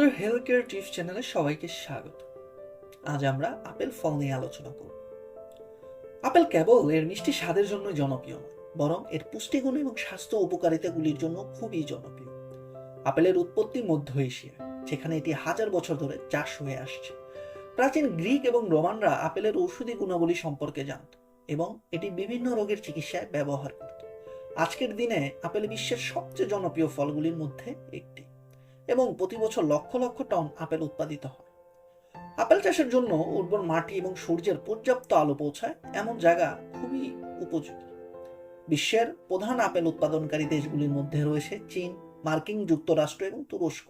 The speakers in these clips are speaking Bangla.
আমাদের হেলথ কেয়ার টিপস চ্যানেলে সবাইকে স্বাগত। আজ আমরা আপেল ফল নিয়ে আলোচনা করব। আপেল কেবল এর মিষ্টি স্বাদের জন্য জনপ্রিয় নয়, বরং এর পুষ্টিগুণ এবং স্বাস্থ্য উপকারিতাগুলির জন্য খুবই জনপ্রিয়। আপেলের উৎপত্তি মধ্য এশিয়ায়, যেখানে এটি হাজার বছর ধরে চাষ হয়ে আসছে। প্রাচীন গ্রিক এবং রোমানরা আপেলের ঔষধি গুণাবলী সম্পর্কে জানত এবং এটি বিভিন্ন রোগের চিকিৎসায় ব্যবহার করত। আজকের দিনে আপেল বিশ্বের সবচেয়ে জনপ্রিয় ফলগুলির মধ্যে একটি এবং প্রতি বছর লক্ষ লক্ষ টন আপেল উৎপাদিত হয়। আপেল চাষের জন্য উর্বর মাটি এবং সূর্যের পর্যাপ্ত আলো পৌঁছায় এমন জায়গা খুবই উপযোগী। বিশ্বের প্রধান আপেল উৎপাদনকারী দেশগুলির মধ্যে রয়েছে চীন, মার্কিন যুক্তরাষ্ট্র এবং তুরস্ক।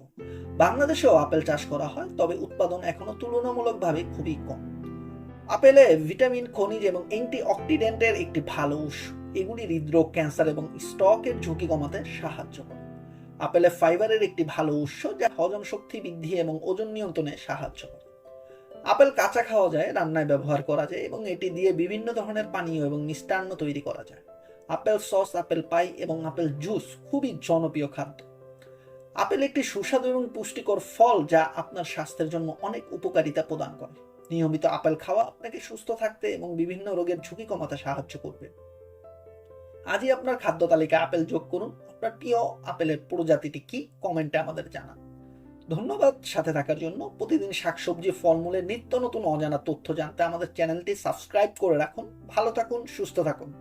বাংলাদেশেও আপেল চাষ করা হয়, তবে উৎপাদন এখনো তুলনামূলকভাবে খুবই কম। আপেলে ভিটামিন, খনিজ এবং অ্যান্টিঅক্সিডেন্টের একটি ভালো উৎস। এগুলি হৃদরোগ, ক্যান্সার এবং স্ট্রোকের ঝুঁকি কমাতে সাহায্য করে। আপেলে ফাইবারের একটি ভালো উৎস, যা হজম শক্তি বৃদ্ধি এবং ওজন নিয়ন্ত্রণে সাহায্য করে। আপেল কাঁচা খাওয়া যায়, রান্নায় ব্যবহার করা যায় এবং এটি দিয়ে বিভিন্ন ধরনের পানীয় এবং মিষ্টান্ন তৈরি করা যায়। আপেল সস, আপেল পাই এবং আপেল জুস খুবই জনপ্রিয় খাদ্য। আপেল একটি সুস্বাদু এবং পুষ্টিকর ফল, যা আপনার স্বাস্থ্যের জন্য অনেক উপকারিতা প্রদান করে। নিয়মিত আপেল খাওয়া আপনাকে সুস্থ থাকতে এবং বিভিন্ন রোগের ঝুঁকি কমাতে সাহায্য করবে। আজই আপনার খাদ্য তালিকায় আপেল যোগ করুন। আপনার প্রিয় আপেলের প্রজাতিটি কি, কমেন্টে আমাদের জানান। ধন্যবাদ সাথে থাকার জন্য। প্রতিদিন শাকসবজি, ফলমূলের নিত্য নতুন অজানা তথ্য জানতে আমাদের চ্যানেলটি সাবস্ক্রাইব করে রাখুন। ভালো থাকুন, সুস্থ থাকুন।